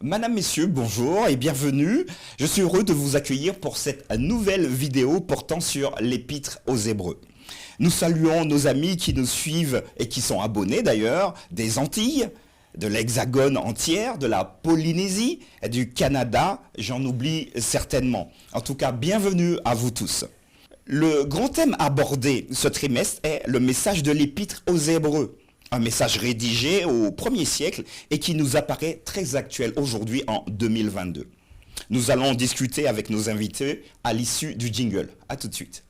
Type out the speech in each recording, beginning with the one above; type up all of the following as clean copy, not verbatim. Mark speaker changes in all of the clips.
Speaker 1: Madame, Messieurs, bonjour et bienvenue. Je suis heureux de vous accueillir pour cette nouvelle vidéo portant sur l'Épître aux Hébreux. Nous saluons nos amis qui nous suivent et qui sont abonnés d'ailleurs des Antilles, de l'Hexagone entière, de la Polynésie, du Canada, j'en oublie certainement. En tout cas, bienvenue à vous tous. Le grand thème abordé ce trimestre est le message de l'Épître aux Hébreux. Un message rédigé au 1er siècle et qui nous apparaît très actuel aujourd'hui en 2022. Nous allons discuter avec nos invités à l'issue du jingle. A tout de suite.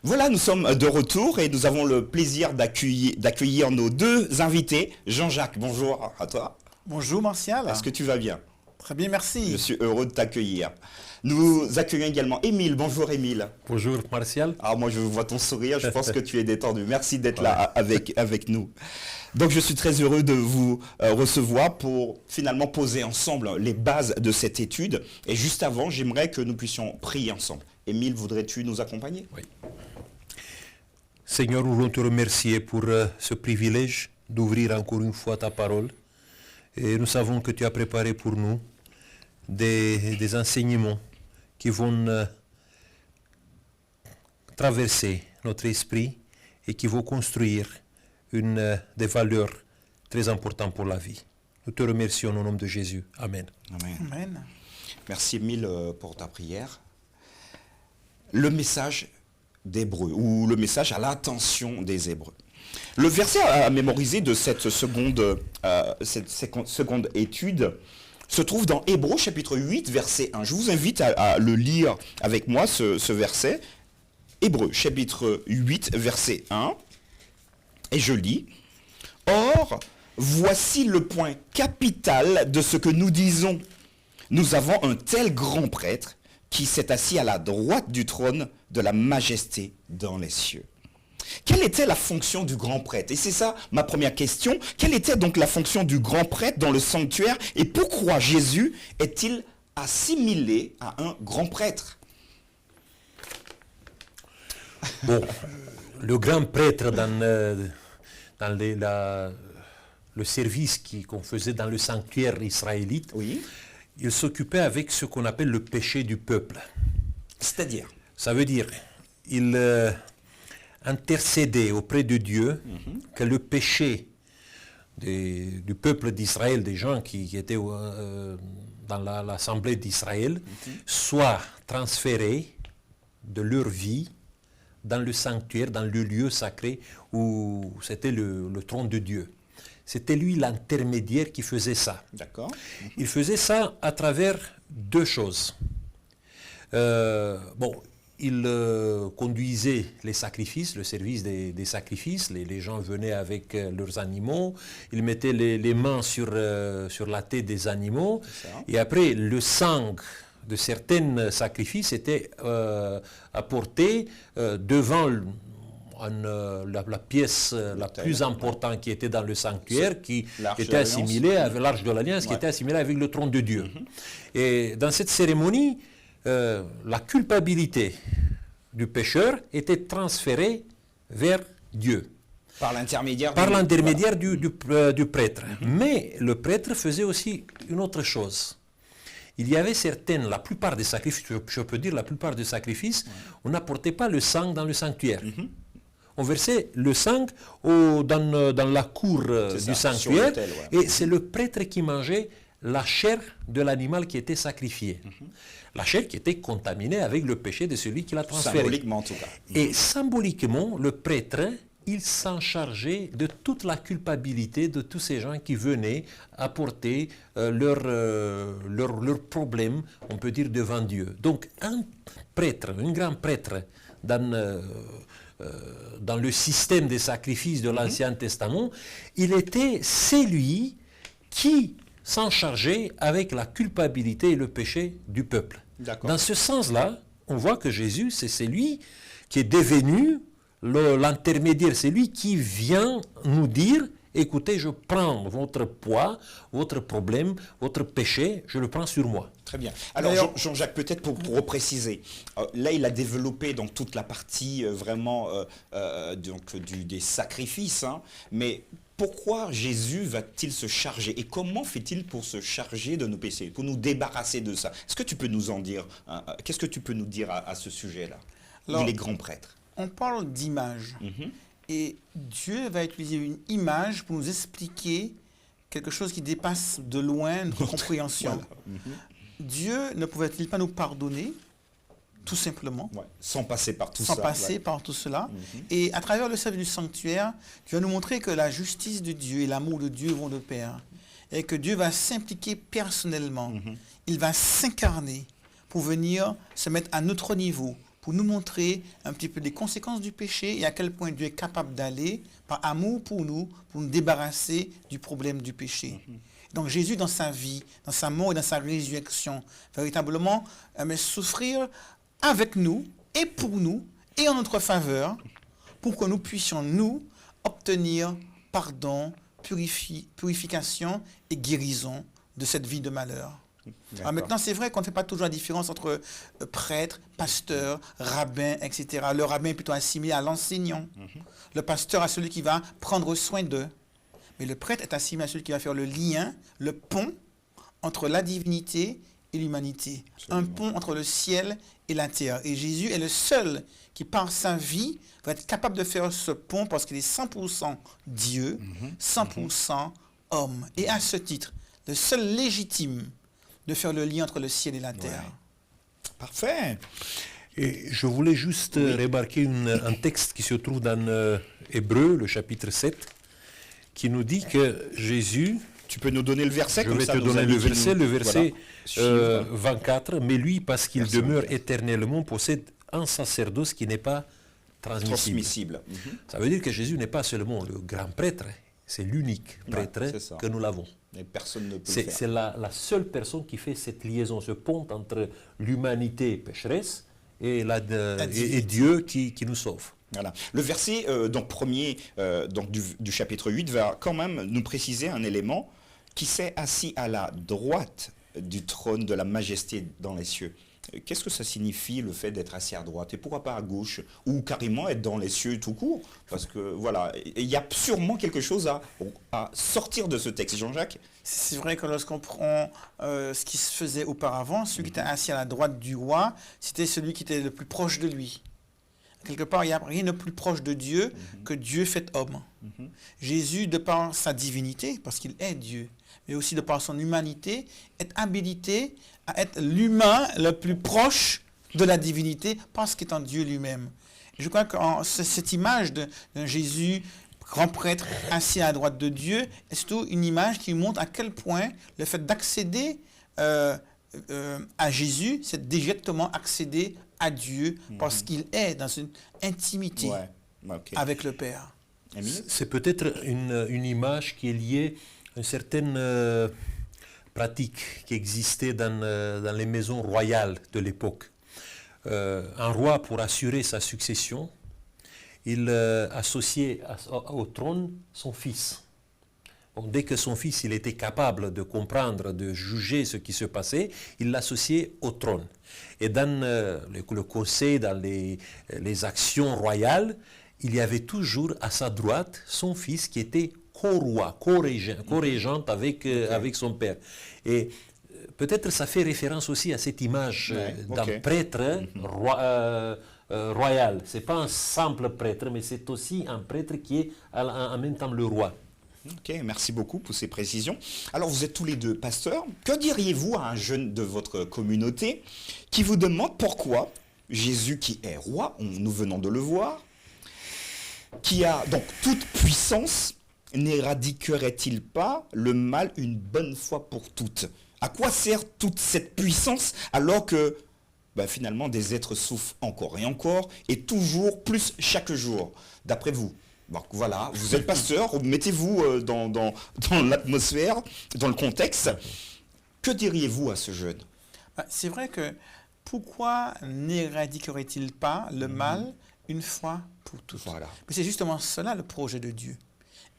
Speaker 1: Voilà, nous sommes de retour et nous avons le plaisir d'accueillir nos deux invités. Jean-Jacques, bonjour à toi.
Speaker 2: Bonjour Martial.
Speaker 1: Est-ce que tu vas bien?
Speaker 2: Très bien, merci.
Speaker 1: Je suis heureux de t'accueillir. Nous accueillons également Émile. Bonjour Émile.
Speaker 3: Bonjour Martial.
Speaker 1: Ah, moi je vois ton sourire, je pense que tu es détendu. Merci d'être là avec nous. Donc je suis très heureux de vous recevoir pour finalement poser ensemble les bases de cette étude. Et juste avant, j'aimerais que nous puissions prier ensemble. Émile, voudrais-tu nous accompagner?
Speaker 3: Oui. Seigneur, nous voulons te remercier pour ce privilège d'ouvrir encore une fois ta parole. Et nous savons que tu as préparé pour nous des enseignements qui vont traverser notre esprit et qui vont construire des valeurs très importantes pour la vie. Nous te remercions au nom de Jésus. Amen.
Speaker 1: Amen.
Speaker 2: Amen.
Speaker 1: Merci Émile pour ta prière. Le message d'Hébreux, ou le message à l'attention des Hébreux. Le verset à mémoriser de cette seconde étude se trouve dans Hébreux chapitre 8, verset 1. Je vous invite à le lire avec moi, ce verset. Hébreux chapitre 8, verset 1. Et je lis. « Or, voici le point capital de ce que nous disons. Nous avons un tel grand prêtre qui s'est assis à la droite du trône de la majesté dans les cieux. » Quelle était la fonction du grand prêtre? Et c'est ça ma première question. Quelle était donc la fonction du grand prêtre dans le sanctuaire? Et pourquoi Jésus est-il assimilé à un grand prêtre?
Speaker 3: Bon, le grand prêtre dans le service qu'on faisait dans le sanctuaire israélite,
Speaker 1: Oui.
Speaker 3: il s'occupait avec ce qu'on appelle le péché du peuple.
Speaker 1: C'est-à-dire?
Speaker 3: Ça veut dire, il intercédait auprès de Dieu que le péché du peuple d'Israël, des gens qui étaient dans l'assemblée d'Israël, soit transféré de leur vie dans le sanctuaire, dans le lieu sacré où c'était le trône de Dieu. C'était lui l'intermédiaire qui faisait ça.
Speaker 1: D'accord.
Speaker 3: Il faisait ça à travers deux choses. Il conduisait les sacrifices, le service des sacrifices. Les gens venaient avec leurs animaux. Il mettait les mains sur la tête des animaux. Et après, le sang de certains sacrifices était apporté devant la pièce la plus importante qui était dans le sanctuaire, qui était assimilée avec l'Arche de l'Alliance, qui était assimilée avec le trône de Dieu. Et dans cette cérémonie, la culpabilité du pécheur était transférée vers Dieu.
Speaker 1: Par l'intermédiaire
Speaker 3: du prêtre. Mais le prêtre faisait aussi une autre chose. Il y avait la plupart des sacrifices, je peux dire la plupart des sacrifices, on n'apportait pas le sang dans le sanctuaire. On versait le sang dans la cour du sanctuaire, et c'est le prêtre qui mangeait la chair de l'animal qui était sacrifié. La chair qui était contaminée avec le péché de celui qui l'a transféré.
Speaker 1: Symboliquement en tout cas.
Speaker 3: Et symboliquement, le prêtre, il s'en chargeait de toute la culpabilité de tous ces gens qui venaient apporter leurs problèmes, on peut dire, devant Dieu. Donc un prêtre, un grand prêtre dans le système des sacrifices de l'Ancien Testament, c'est lui qui s'en charger avec la culpabilité et le péché du peuple.
Speaker 1: D'accord.
Speaker 3: Dans ce sens-là, on voit que Jésus, c'est lui qui est devenu l'intermédiaire, c'est lui qui vient nous dire, écoutez, je prends votre poids, votre problème, votre péché, je le prends sur moi.
Speaker 1: Très bien. Alors Jean-Jacques, peut-être pour repréciser, là il a développé donc toute la partie vraiment des sacrifices, hein, mais pourquoi Jésus va-t-il se charger et comment fait-il pour se charger de nos péchés, pour nous débarrasser de ça? Est-ce que tu peux nous en dire, qu'est-ce que tu peux nous dire à ce sujet-là? Il est grand prêtre.
Speaker 2: On parle d'image. Et Dieu va utiliser une image pour nous expliquer quelque chose qui dépasse de loin notre compréhension.
Speaker 1: Voilà.
Speaker 2: Dieu ne pouvait-il pas nous pardonner, tout simplement,
Speaker 1: sans passer par tout
Speaker 2: sans
Speaker 1: ça.
Speaker 2: passer par tout cela. Et à travers le service du sanctuaire, Dieu va nous montrer que la justice de Dieu et l'amour de Dieu vont de pair. Et que Dieu va s'impliquer personnellement. Il va s'incarner pour venir se mettre à notre niveau, pour nous montrer un petit peu les conséquences du péché et à quel point Dieu est capable d'aller, par amour pour nous débarrasser du problème du péché. Donc Jésus, dans sa vie, dans sa mort et dans sa résurrection, véritablement, souffrir avec nous et pour nous et en notre faveur, pour que nous puissions, nous, obtenir pardon, purification et guérison de cette vie de malheur. Alors maintenant, c'est vrai qu'on ne fait pas toujours la différence entre prêtre, pasteur, rabbin, etc. Le rabbin est plutôt assimilé à l'enseignant. Le pasteur à celui qui va prendre soin d'eux. Mais le prêtre est assimilé à celui qui va faire le lien, le pont entre la divinité et l'humanité. Un pont entre le ciel et la terre. Et Jésus est le seul qui, par sa vie, va être capable de faire ce pont parce qu'il est 100% Dieu, 100% homme. Et à ce titre, le seul légitime de faire le lien entre le ciel et la terre.
Speaker 1: Parfait.
Speaker 3: Et je voulais juste remarquer un texte qui se trouve dans Hébreux, le chapitre 7, qui nous dit que Jésus...
Speaker 1: Tu peux nous donner le verset?
Speaker 3: Je vais te donner le verset,
Speaker 1: voilà.
Speaker 3: 24. Mais lui, parce qu'il demeure éternellement, possède un sacerdoce qui n'est pas transmissible. Ça veut dire que Jésus n'est pas seulement le grand prêtre, c'est l'unique prêtre que nous l'avons.
Speaker 1: Et personne ne peut le faire.
Speaker 3: C'est la seule personne qui fait cette liaison, ce pont entre l'humanité pécheresse et Dieu qui nous sauve.
Speaker 1: Voilà. Le verset donc premier du chapitre 8 va quand même nous préciser un élément qui s'est assis à la droite du trône de la majesté dans les cieux. Qu'est-ce que ça signifie le fait d'être assis à droite et pourquoi pas à gauche ou carrément être dans les cieux tout court? Parce que voilà, il y a sûrement quelque chose à sortir de ce texte, Jean-Jacques.
Speaker 2: C'est vrai que lorsqu'on prend ce qui se faisait auparavant, celui qui était assis à la droite du roi, c'était celui qui était le plus proche de lui. Quelque part, il n'y a rien de plus proche de Dieu que Dieu fait homme. Jésus, de par sa divinité, parce qu'il est Dieu, mais aussi de par son humanité, est habilité à être l'humain le plus proche de la divinité parce qu'il est en Dieu lui-même. Je crois que cette image d'un Jésus, grand prêtre, assis à la droite de Dieu, est surtout une image qui montre à quel point le fait d'accéder à Jésus, c'est directement accéder à Dieu parce qu'il est dans une intimité avec le Père.
Speaker 3: C'est peut-être une image qui est liée à une certaine pratique qui existait dans les maisons royales de l'époque. Un roi, pour assurer sa succession, il associait au trône son fils. Bon, dès que son fils il était capable de comprendre, de juger ce qui se passait, il l'associait au trône. Et dans le conseil, dans les actions royales, il y avait toujours à sa droite son fils qui était co-roi, co-régent avec son père. Et peut-être ça fait référence aussi à cette image d'un prêtre royal. Ce n'est pas un simple prêtre, mais c'est aussi un prêtre qui est en même temps le roi.
Speaker 1: Ok, merci beaucoup pour ces précisions. Alors, vous êtes tous les deux pasteurs. Que diriez-vous à un jeune de votre communauté qui vous demande pourquoi Jésus, qui est roi, nous venons de le voir, qui a donc toute puissance, n'éradiquerait-il pas le mal une bonne fois pour toutes? À quoi sert toute cette puissance alors que finalement des êtres souffrent encore et encore et toujours plus chaque jour? D'après vous, Donc voilà, vous êtes pasteur, mettez-vous dans l'atmosphère, dans le contexte. Que diriez-vous à ce jeune?
Speaker 2: C'est vrai que pourquoi n'éradiquerait-il pas le mal une fois pour toutes?
Speaker 1: Voilà.
Speaker 2: Mais c'est justement cela le projet de Dieu.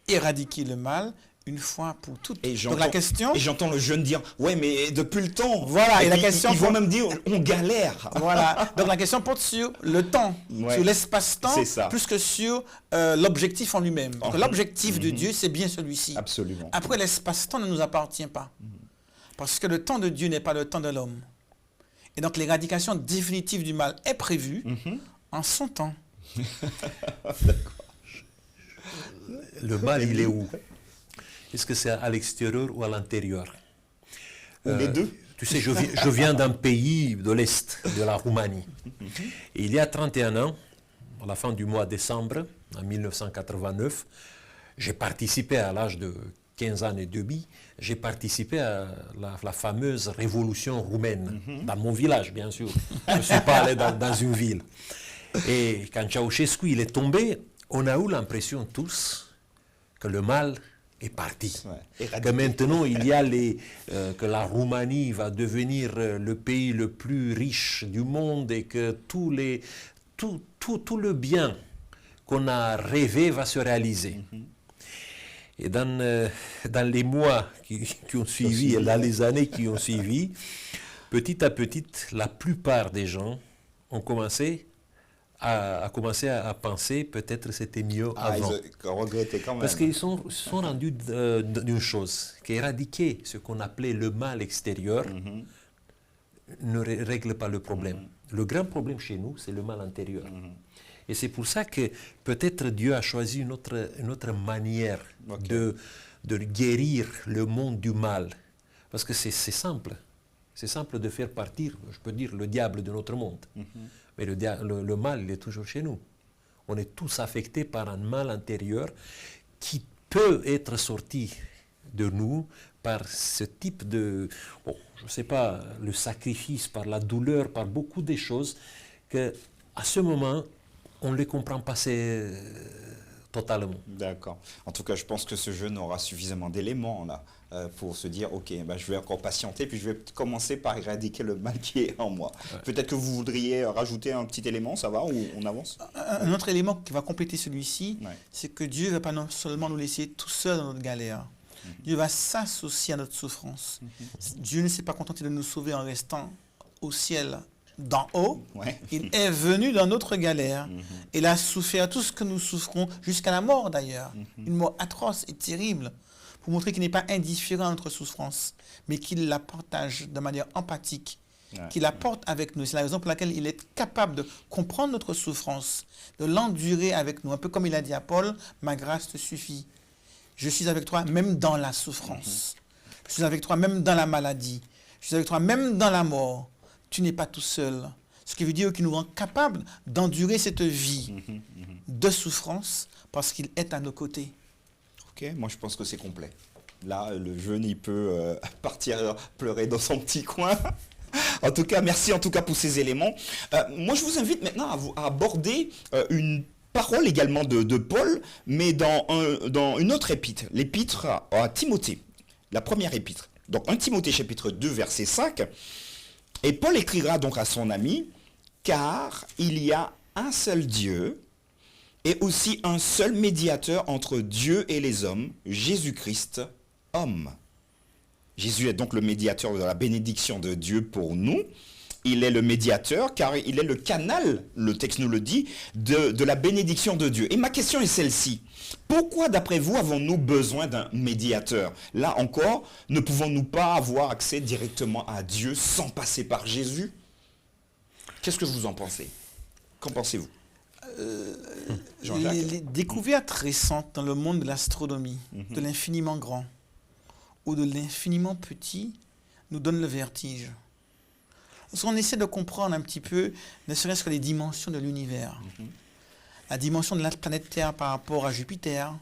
Speaker 2: Éradiquer le mal une fois pour toutes. Donc la question...
Speaker 1: Et j'entends le jeune dire, ouais, mais depuis le temps.
Speaker 2: Voilà, et la
Speaker 1: puis,
Speaker 2: question...
Speaker 1: Ils vont même dire, on galère.
Speaker 2: Voilà, donc la question porte sur le temps,
Speaker 1: Ouais.
Speaker 2: sur l'espace-temps,
Speaker 1: C'est ça.
Speaker 2: plus que sur l'objectif en lui-même. Donc l'objectif de Dieu, c'est bien celui-ci.
Speaker 1: Absolument.
Speaker 2: Après, l'espace-temps ne nous appartient pas. Parce que le temps de Dieu n'est pas le temps de l'homme. Et donc l'éradication définitive du mal est prévue en son temps.
Speaker 3: Le mal, il est où? Est-ce que c'est à l'extérieur ou à l'intérieur?
Speaker 1: Les deux.
Speaker 3: Tu sais, je viens d'un pays de l'Est, de la Roumanie. Et il y a 31 ans, à la fin du mois de décembre, en 1989, j'ai participé à l'âge de 15 ans et demi, j'ai participé à la fameuse révolution roumaine, dans mon village, bien sûr. Je ne suis pas allé dans une ville. Et quand Ceausescu il est tombé, on a eu l'impression tous que le mal est parti.
Speaker 1: Ouais,
Speaker 3: que maintenant, il y a que la Roumanie va devenir le pays le plus riche du monde et que tout le bien qu'on a rêvé va se réaliser. Et dans les mois qui ont suivi, et dans les années qui ont suivi, petit à petit, la plupart des gens ont commencé à penser peut-être c'était mieux avant.
Speaker 1: Ils regrettaient quand même.
Speaker 3: Parce qu'ils sont rendus d'une chose, qu'éradiquer ce qu'on appelait le mal extérieur ne règle pas le problème. Le grand problème chez nous, c'est le mal intérieur. Et c'est pour ça que peut-être Dieu a choisi une autre manière de guérir le monde du mal. Parce que c'est simple. C'est simple de faire partir, je peux dire, le diable de notre monde. Mais le mal, il est toujours chez nous. On est tous affectés par un mal intérieur qui peut être sorti de nous par ce type de, je ne sais pas, le sacrifice, par la douleur, par beaucoup de choses que, à ce moment, on ne les comprend pas totalement.
Speaker 1: D'accord. En tout cas, je pense que ce jeune aura suffisamment d'éléments là pour se dire, ok, je vais encore patienter, puis je vais commencer par éradiquer le mal qui est en moi. Ouais. Peut-être que vous voudriez rajouter un petit élément, ça va, ou on avance?
Speaker 2: Un autre élément qui va compléter celui-ci, c'est que Dieu ne va pas non seulement nous laisser tout seul dans notre galère. Dieu va s'associer à notre souffrance. Dieu ne s'est pas contenté de nous sauver en restant au ciel d'en haut, il est venu dans notre galère. Il a souffert tout ce que nous souffrons, jusqu'à la mort d'ailleurs. Une mort atroce et terrible, pour montrer qu'il n'est pas indifférent à notre souffrance, mais qu'il la partage de manière empathique, qu'il la porte avec nous. C'est la raison pour laquelle il est capable de comprendre notre souffrance, de l'endurer avec nous. Un peu comme il a dit à Paul, ma grâce te suffit. Je suis avec toi même dans la souffrance. Je suis avec toi même dans la maladie. Je suis avec toi même dans la mort. Tu n'es pas tout seul. Ce qui veut dire qu'il nous rend capables d'endurer cette vie de souffrance parce qu'il est à nos côtés.
Speaker 1: Ok, moi je pense que c'est complet. Là, le jeune, il peut partir pleurer dans son petit coin. En tout cas, merci en tout cas pour ces éléments. Moi, je vous invite maintenant à aborder une parole également de Paul, mais dans une autre épître, l'épître à Timothée, la première épître. Donc 1 Timothée chapitre 2, verset 5. Et Paul écrira donc à son ami, car il y a un seul Dieu et aussi un seul médiateur entre Dieu et les hommes, Jésus-Christ, homme. Jésus est donc le médiateur de la bénédiction de Dieu pour nous. Il est le médiateur car il est le canal, le texte nous le dit, de la bénédiction de Dieu. Et ma question est celle-ci. Pourquoi, d'après vous, avons-nous besoin d'un médiateur? Là encore, ne pouvons-nous pas avoir accès directement à Dieu sans passer par Jésus? Qu'est-ce que vous en pensez? Qu'en pensez-vous?
Speaker 2: Les découvertes récentes dans le monde de l'astronomie, de l'infiniment grand ou de l'infiniment petit, nous donnent le vertige. Parce qu'on essaie de comprendre un petit peu, ne serait-ce que les dimensions de l'univers. La dimension de la planète Terre par rapport à Jupiter,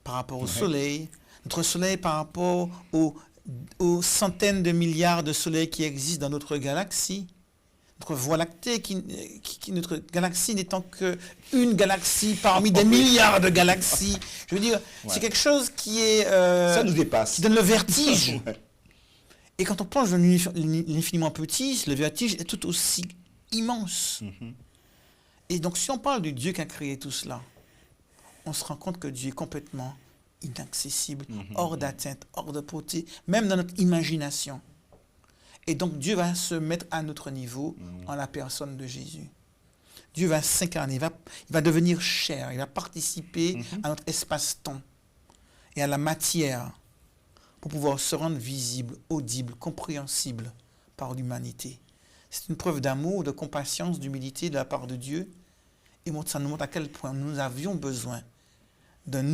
Speaker 2: par rapport au Soleil, notre Soleil par rapport aux centaines de milliards de soleils qui existent dans notre galaxie, notre Voie lactée, notre galaxie n'étant qu'une galaxie parmi des milliards de galaxies. Je veux dire, c'est quelque chose qui est...
Speaker 1: ça nous dépasse.
Speaker 2: Qui donne le vertige.
Speaker 1: Ouais.
Speaker 2: Et quand on plonge dans l'infiniment petit, le vertige est tout aussi immense. Et donc, si on parle du Dieu qui a créé tout cela, on se rend compte que Dieu est complètement inaccessible, hors d'atteinte, hors de portée, même dans notre imagination. Et donc, Dieu va se mettre à notre niveau en la personne de Jésus. Dieu va s'incarner, il va devenir chair, il va participer à notre espace-temps et à la matière pour pouvoir se rendre visible, audible, compréhensible par l'humanité. C'est une preuve d'amour, de compassion, d'humilité de la part de Dieu. Et ça nous montre à quel point nous avions besoin d'un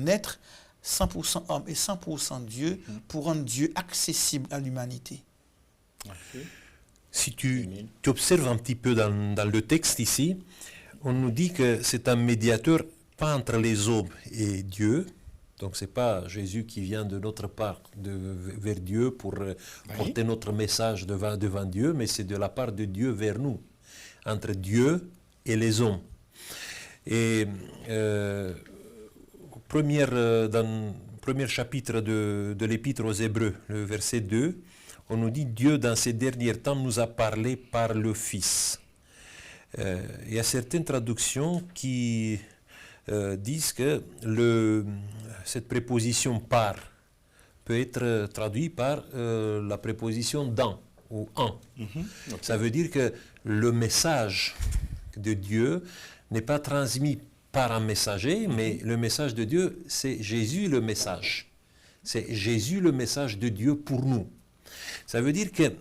Speaker 2: être 100% homme et 100% Dieu pour rendre Dieu accessible à l'humanité.
Speaker 3: Si tu observes un petit peu dans le texte ici, on nous dit que c'est un médiateur pas entre les hommes et Dieu. Donc ce n'est pas Jésus qui vient de notre part vers Dieu pour porter notre message devant Dieu, mais c'est de la part de Dieu vers nous, entre Dieu et les hommes. Et dans le premier chapitre de l'Épître aux Hébreux, le verset 2, on nous dit « Dieu, dans ces derniers temps, nous a parlé par le Fils ». Il y a certaines traductions qui disent que cette préposition « par » peut être traduite par la préposition « dans » ou « en ». Ça veut dire que le message de Dieu n'est pas transmis par un messager, mais le message de Dieu, c'est Jésus le message. C'est Jésus le message de Dieu pour nous. Ça veut dire que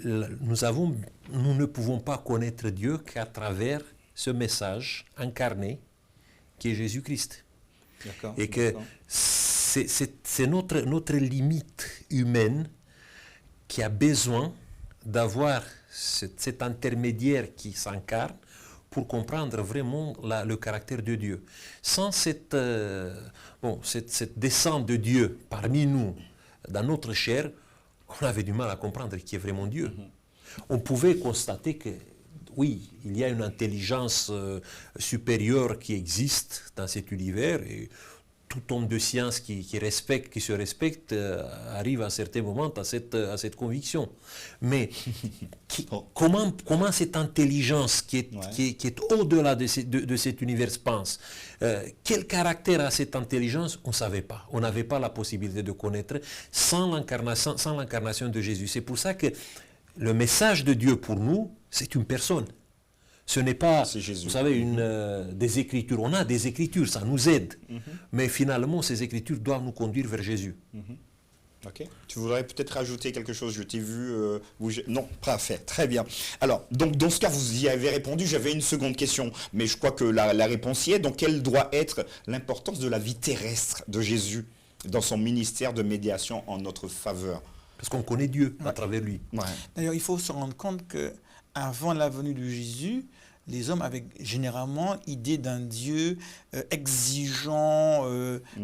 Speaker 3: nous ne pouvons pas connaître Dieu qu'à travers ce message incarné qui est Jésus-Christ. Et que c'est notre limite humaine qui a besoin d'avoir cet intermédiaire qui s'incarne pour comprendre vraiment le caractère de Dieu. Sans cette descente de Dieu parmi nous, dans notre chair, on avait du mal à comprendre qui est vraiment Dieu. On pouvait constater que, oui, il y a une intelligence supérieure qui existe dans cet univers, et tout homme de science qui se respecte arrive à un certain moment à cette conviction. Mais comment cette intelligence qui est au-delà de cet univers pense, quel caractère a cette intelligence, on ne savait pas. On n'avait pas la possibilité de connaître sans l'incarnation de Jésus. C'est pour ça que le message de Dieu pour nous, c'est une personne. Ce n'est pas, vous savez, des écritures. On a des écritures, ça nous aide. Mais finalement, ces écritures doivent nous conduire vers Jésus.
Speaker 1: Ok. Tu voudrais peut-être rajouter quelque chose? Je t'ai vu bouger. Non, parfait, très bien. Alors, donc, dans ce cas, vous y avez répondu. J'avais une seconde question, mais je crois que la réponse y est. Donc, quelle doit être l'importance de la vie terrestre de Jésus dans son ministère de médiation en notre faveur?
Speaker 3: Parce qu'on connaît Dieu à travers lui.
Speaker 2: Ouais. D'ailleurs, il faut se rendre compte qu'avant la venue de Jésus, les hommes avaient généralement idée d'un Dieu exigeant,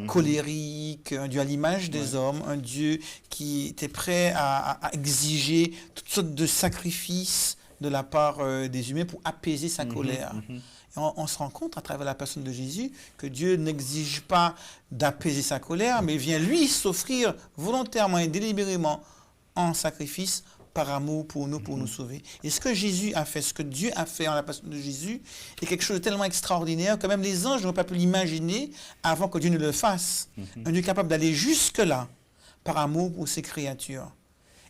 Speaker 2: colérique, un Dieu à l'image des hommes, un Dieu qui était prêt à exiger toutes sortes de sacrifices de la part des humains pour apaiser sa colère. Et on se rend compte à travers la personne de Jésus que Dieu n'exige pas d'apaiser sa colère, mais vient lui s'offrir volontairement et délibérément en sacrifice par amour pour nous sauver. Et ce que Jésus a fait, ce que Dieu a fait en la personne de Jésus, est quelque chose de tellement extraordinaire que même les anges n'auraient pas pu l'imaginer avant que Dieu ne le fasse. Un Dieu capable d'aller jusque-là par amour pour ses créatures.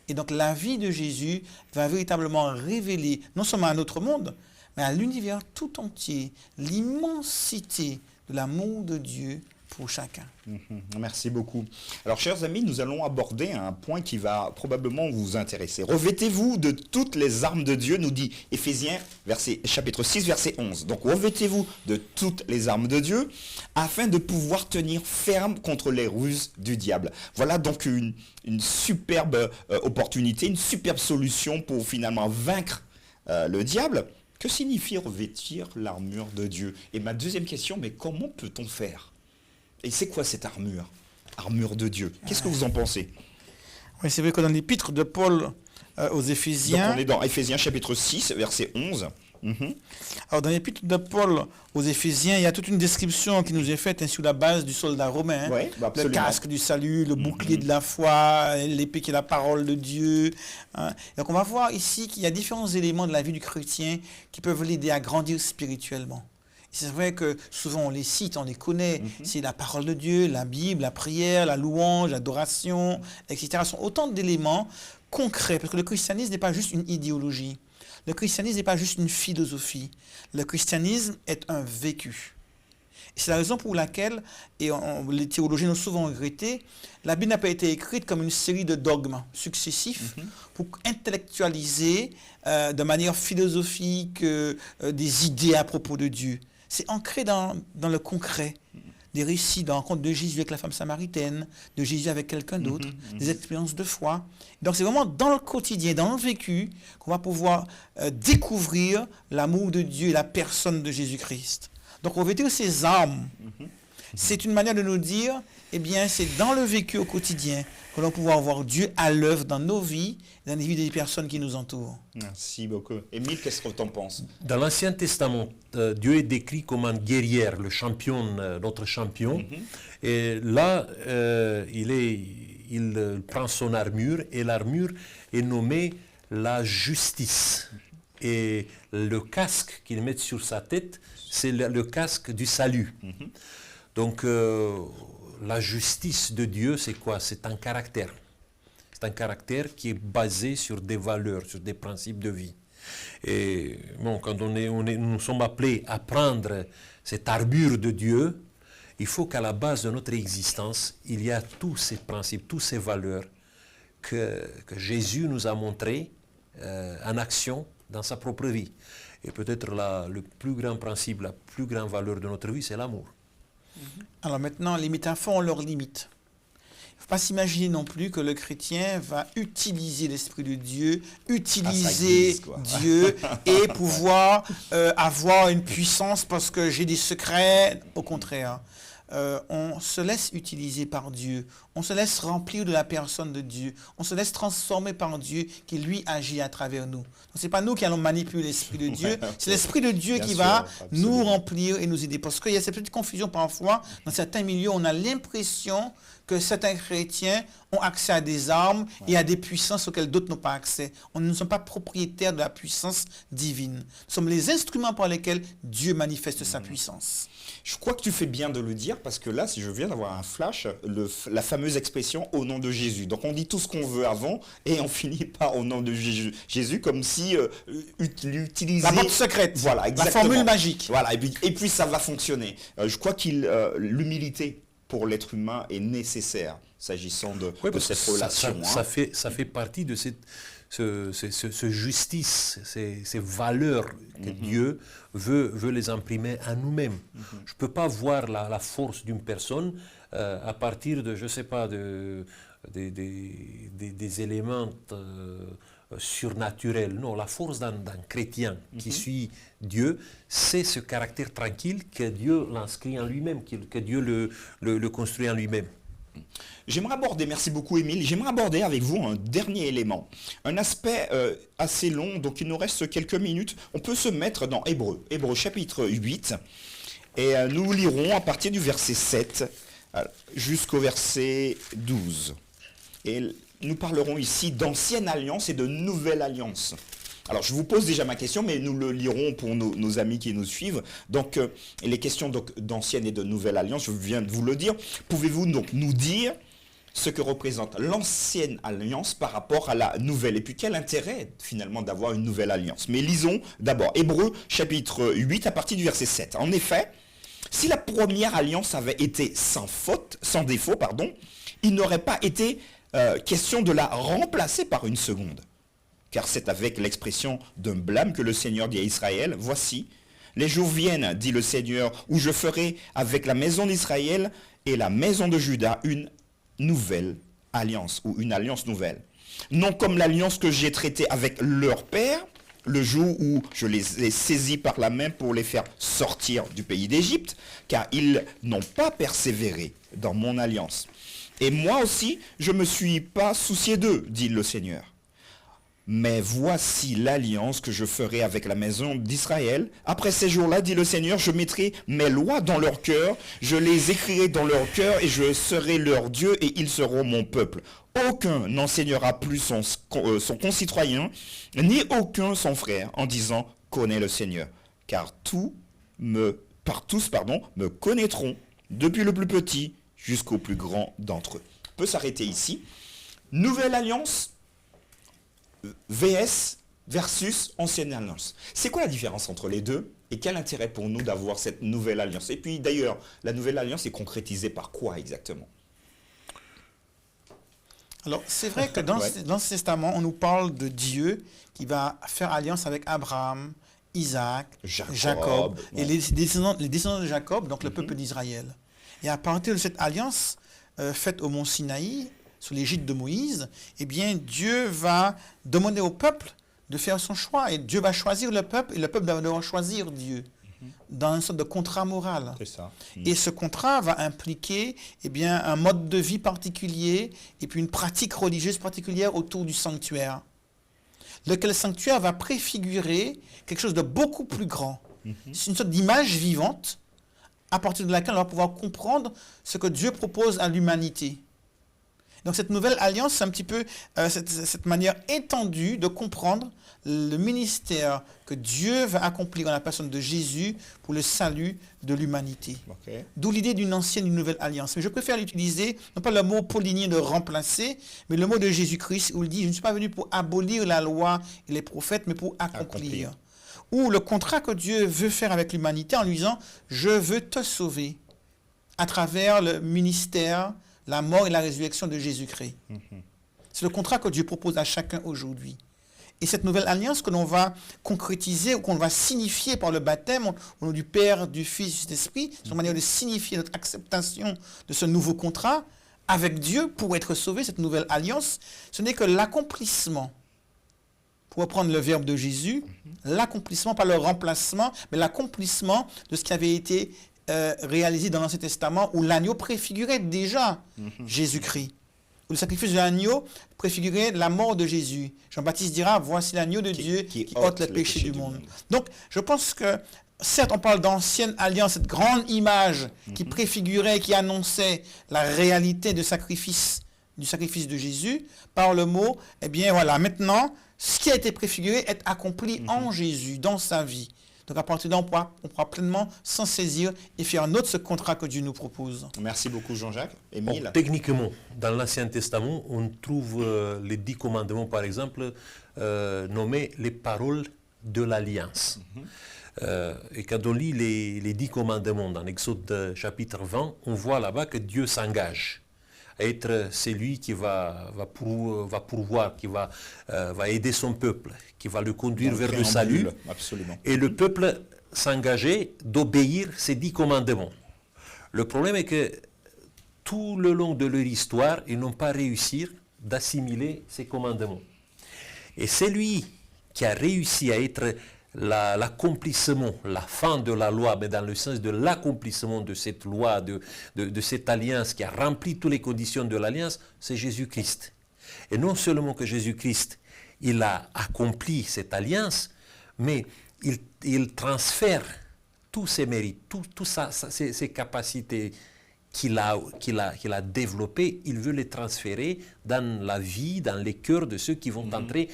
Speaker 2: Et donc la vie de Jésus va véritablement révéler, non seulement à notre monde, mais à l'univers tout entier, l'immensité de l'amour de Dieu pour chacun.
Speaker 1: Merci beaucoup. Alors, chers amis, nous allons aborder un point qui va probablement vous intéresser. Revêtez-vous de toutes les armes de Dieu, nous dit Éphésiens, chapitre 6, verset 11. Donc, revêtez-vous de toutes les armes de Dieu, afin de pouvoir tenir ferme contre les ruses du diable. Voilà donc une superbe opportunité, une superbe solution pour finalement vaincre le diable. Que signifie revêtir l'armure de Dieu? Et ma deuxième question, mais comment peut-on faire? Et c'est quoi cette armure? Armure de Dieu. Qu'est-ce que vous en pensez?
Speaker 2: Oui, c'est vrai que dans l'épître de Paul aux
Speaker 1: Donc
Speaker 2: Éphésiens.
Speaker 1: on est dans Éphésiens chapitre 6, verset 11.
Speaker 2: Alors, dans l'épître de Paul aux Éphésiens, il y a toute une description qui nous est faite sur la base du soldat romain. Hein.
Speaker 1: Ouais, bah
Speaker 2: Le
Speaker 1: absolument.
Speaker 2: casque du salut, le bouclier de la foi, l'épée qui est la parole de Dieu. Hein. Donc, on va voir ici qu'il y a différents éléments de la vie du chrétien qui peuvent l'aider à grandir spirituellement. C'est vrai que souvent on les cite, on les connaît. C'est la parole de Dieu, la Bible, la prière, la louange, l'adoration, etc. Ce sont autant d'éléments concrets, parce que le christianisme n'est pas juste une idéologie. Le christianisme n'est pas juste une philosophie. Le christianisme est un vécu. Et c'est la raison pour laquelle, et les théologiens ont souvent regretté, la Bible n'a pas été écrite comme une série de dogmes successifs pour intellectualiser de manière philosophique des idées à propos de Dieu. C'est ancré dans le concret. Des récits de rencontres de Jésus avec la femme samaritaine, de Jésus avec quelqu'un d'autre, des expériences de foi. Donc c'est vraiment dans le quotidien, dans le vécu, qu'on va pouvoir découvrir l'amour de Dieu et la personne de Jésus-Christ. Donc revêtir ces armes, c'est une manière de nous dire, eh bien c'est dans le vécu au quotidien que l'on va pouvoir voir Dieu à l'œuvre dans nos vies, dans les vies des personnes qui nous entourent.
Speaker 1: Merci beaucoup. Émile, qu'est-ce que tu en penses?
Speaker 3: Dans l'Ancien Testament, Dieu est décrit comme un guerrier, le champion, notre champion. Et là, il prend son armure, et l'armure est nommée la justice. Et le casque qu'il met sur sa tête, c'est le casque du salut. Donc, la justice de Dieu, c'est quoi? C'est un caractère. C'est un caractère qui est basé sur des valeurs, sur des principes de vie. Et bon, quand nous sommes appelés à prendre cette armure de Dieu, il faut qu'à la base de notre existence, il y a tous ces principes, toutes ces valeurs que Jésus nous a montrés en action dans sa propre vie. Et peut-être le plus grand principe, la plus grande valeur de notre vie, c'est l'amour.
Speaker 2: Alors maintenant, les métaphores ont leurs limites. Il ne faut pas s'imaginer non plus que le chrétien va utiliser l'Esprit de Dieu, utiliser Dieu et pouvoir avoir une puissance parce que j'ai des secrets. Au contraire, on se laisse utiliser par Dieu, on se laisse remplir de la personne de Dieu, on se laisse transformer par Dieu qui lui agit à travers nous. Ce n'est pas nous qui allons manipuler l'Esprit de Dieu, c'est l'Esprit de Dieu qui va nous remplir et nous aider. Parce qu'il y a cette petite confusion parfois, dans certains milieux, on a l'impression que certains chrétiens ont accès à des armes et à des puissances auxquelles d'autres n'ont pas accès. On ne sommes pas propriétaires de la puissance divine. Nous sommes les instruments par lesquels Dieu manifeste sa puissance.
Speaker 1: Je crois que tu fais bien de le dire parce que là, si je viens d'avoir un flash, la fameuse expression « au nom de Jésus ». Donc on dit tout ce qu'on veut avant et on finit par « au nom de Jésus » comme si l'utiliser...
Speaker 2: La boîte secrète,
Speaker 1: voilà,
Speaker 2: la formule magique.
Speaker 1: Voilà, et puis ça va fonctionner. Je crois que l'humilité pour l'être humain est nécessaire s'agissant de cette relation.
Speaker 3: Ça fait partie de cette justice, ces valeurs que Dieu veut les imprimer à nous-mêmes. Je ne peux pas voir la force d'une personne à partir de, je ne sais pas, des éléments surnaturels. Non, la force d'un chrétien qui suit Dieu, c'est ce caractère tranquille que Dieu l'inscrit en lui-même, que Dieu le construit en lui-même.
Speaker 1: J'aimerais aborder, merci beaucoup Émile, j'aimerais aborder avec vous un dernier élément, un aspect assez long, donc il nous reste quelques minutes. On peut se mettre dans Hébreux chapitre 8, et nous lirons à partir du verset 7 jusqu'au verset 12. Et nous parlerons ici d'ancienne alliance et de nouvelle alliance. Alors, je vous pose déjà ma question, mais nous le lirons pour nos amis qui nous suivent. Donc, les questions d'ancienne et de nouvelle alliance, je viens de vous le dire. Pouvez-vous donc nous dire ce que représente l'ancienne alliance par rapport à la nouvelle? Et puis, quel intérêt, finalement, d'avoir une nouvelle alliance? Mais lisons d'abord Hébreux, chapitre 8, à partir du verset 7. En effet, si la première alliance avait été sans défaut, il n'aurait pas été question de la remplacer par une seconde. Car c'est avec l'expression d'un blâme que le Seigneur dit à Israël, « Voici, les jours viennent, dit le Seigneur, où je ferai avec la maison d'Israël et la maison de Juda une nouvelle alliance, ou une alliance nouvelle. Non comme l'alliance que j'ai traitée avec leur père, le jour où je les ai saisis par la main pour les faire sortir du pays d'Égypte, car ils n'ont pas persévéré dans mon alliance. Et moi aussi, je ne me suis pas soucié d'eux, dit le Seigneur. Mais voici l'alliance que je ferai avec la maison d'Israël. Après ces jours-là, dit le Seigneur, je mettrai mes lois dans leur cœur, je les écrirai dans leur cœur et je serai leur Dieu et ils seront mon peuple. Aucun n'enseignera plus son concitoyen, ni aucun son frère, en disant, connais le Seigneur. Car tous me connaîtront, depuis le plus petit jusqu'au plus grand d'entre eux. On peut s'arrêter ici. Nouvelle alliance versus ancienne alliance. C'est quoi la différence entre les deux et quel intérêt pour nous d'avoir cette nouvelle alliance? Et puis d'ailleurs, la nouvelle alliance est concrétisée par quoi exactement?
Speaker 2: Alors, c'est vrai que dans ce testament, on nous parle de Dieu qui va faire alliance avec Abraham, Isaac, Jacob et les descendants de Jacob, donc le peuple d'Israël. Et à partir de cette alliance faite au mont Sinaï, sous l'égide de Moïse, eh bien, Dieu va demander au peuple de faire son choix. Et Dieu va choisir le peuple, et le peuple va devoir choisir Dieu, dans une sorte de contrat moral.
Speaker 1: C'est ça.
Speaker 2: Et ce contrat va impliquer eh bien, un mode de vie particulier, et puis une pratique religieuse particulière autour du sanctuaire. Lequel sanctuaire va préfigurer quelque chose de beaucoup plus grand. C'est une sorte d'image vivante, à partir de laquelle on va pouvoir comprendre ce que Dieu propose à l'humanité. Donc cette nouvelle alliance, c'est un petit peu cette manière étendue de comprendre le ministère que Dieu va accomplir dans la personne de Jésus pour le salut de l'humanité.
Speaker 1: Okay.
Speaker 2: D'où l'idée d'une ancienne et d'une nouvelle alliance. Mais je préfère l'utiliser, non pas le mot paulinien de remplacer, mais le mot de Jésus-Christ où il dit « Je ne suis pas venu pour abolir la loi et les prophètes, mais pour accomplir. » Ou le contrat que Dieu veut faire avec l'humanité en lui disant « Je veux te sauver » à travers le ministère, la mort et la résurrection de Jésus-Christ. C'est le contrat que Dieu propose à chacun aujourd'hui. Et cette nouvelle alliance que l'on va concrétiser ou qu'on va signifier par le baptême au nom du Père, du Fils, du Saint-Esprit, c'est une manière de signifier notre acceptation de ce nouveau contrat avec Dieu pour être sauvé, cette nouvelle alliance, ce n'est que l'accomplissement, pour reprendre le verbe de Jésus, l'accomplissement, pas le remplacement, mais l'accomplissement de ce qui avait été réalisé dans l'Ancien Testament où l'agneau préfigurait déjà Jésus-Christ. Où le sacrifice de l'agneau préfigurait la mort de Jésus. Jean-Baptiste dira, voici l'agneau de Dieu qui ôte le péché du monde. Donc, je pense que, certes, on parle d'ancienne alliance, cette grande image qui préfigurait, qui annonçait la réalité du sacrifice de Jésus, par le mot, eh bien voilà, maintenant, ce qui a été préfiguré est accompli en Jésus, dans sa vie. Donc à partir de là, on pourra pleinement s'en saisir et faire nôtre ce contrat que Dieu nous propose.
Speaker 1: Merci beaucoup Jean-Jacques. Émile.
Speaker 3: Bon, techniquement, dans l'Ancien Testament, on trouve les 10 commandements, par exemple, nommés les paroles de l'Alliance. Et quand on lit les 10 commandements dans l'Exode chapitre 20, on voit là-bas que Dieu s'engage à être celui qui va pourvoir, qui va aider son peuple, qui va le conduire vers le salut.
Speaker 1: Absolument.
Speaker 3: Et le peuple s'engageait d'obéir ces 10 commandements. Le problème est que tout le long de leur histoire, ils n'ont pas réussi d'assimiler ces commandements. Et celui qui a réussi à être l'accomplissement, la fin de la loi, mais dans le sens de l'accomplissement de cette loi, de cette alliance qui a rempli toutes les conditions de l'alliance, c'est Jésus-Christ. Et non seulement que Jésus-Christ, il a accompli cette alliance, mais il transfère tous ses mérites, toutes ses capacités qu'il a développées, il veut les transférer dans la vie, dans les cœurs de ceux qui vont entrer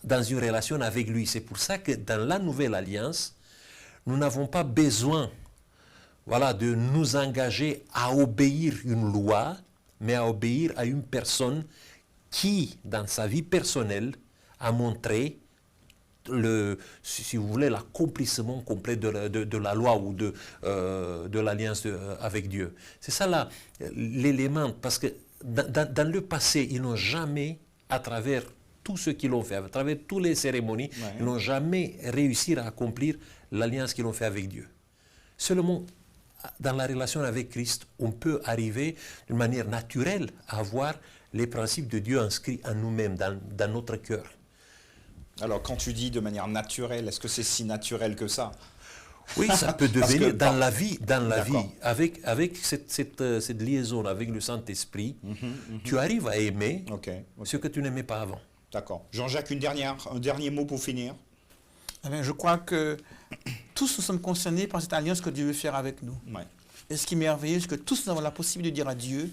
Speaker 3: dans une relation avec lui. C'est pour ça que dans la nouvelle alliance, nous n'avons pas besoin de nous engager à obéir une loi, mais à obéir à une personne qui, dans sa vie personnelle, a montré si vous voulez, l'accomplissement complet de la loi ou de l'alliance avec Dieu. C'est ça l'élément, parce que dans le passé, ils n'ont jamais, à travers tout ce qu'ils ont fait, à travers toutes les cérémonies, ils n'ont jamais réussi à accomplir l'alliance qu'ils ont fait avec Dieu. Seulement, dans la relation avec Christ, on peut arriver d'une manière naturelle à avoir les principes de Dieu inscrits en nous-mêmes, dans notre cœur.
Speaker 1: Alors, quand tu dis de manière naturelle, est-ce que c'est si naturel que ça?
Speaker 3: Oui, ça peut devenir dans la vie, avec cette liaison avec le Saint-Esprit, tu arrives à aimer ce que tu n'aimais pas avant.
Speaker 1: D'accord. Jean-Jacques, un dernier mot pour finir.
Speaker 2: Eh bien, je crois que tous nous sommes concernés par cette alliance que Dieu veut faire avec nous.
Speaker 1: Ouais.
Speaker 2: Et ce qui est merveilleux, c'est que tous nous avons la possibilité de dire à Dieu,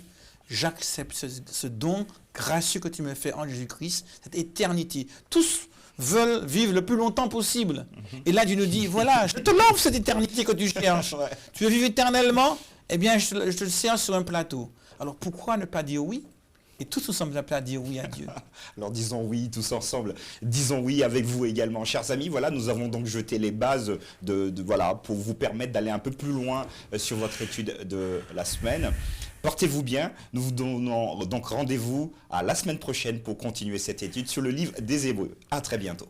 Speaker 2: j'accepte ce don gracieux que tu me fais en Jésus-Christ, cette éternité. Tous veulent vivre le plus longtemps possible. Et là, Dieu nous dit, voilà, je te l'offre cette éternité que tu cherches.
Speaker 1: Ouais.
Speaker 2: Tu veux vivre éternellement? Eh bien, je te le sers sur un plateau. Alors pourquoi ne pas dire oui? Et tous nous sommes appelés à dire oui à Dieu.
Speaker 1: Alors disons oui tous ensemble, disons oui avec vous également. Chers amis, voilà, nous avons donc jeté les bases voilà, pour vous permettre d'aller un peu plus loin sur votre étude de la semaine. Portez-vous bien, nous vous donnons donc rendez-vous à la semaine prochaine pour continuer cette étude sur le livre des Hébreux. À très bientôt.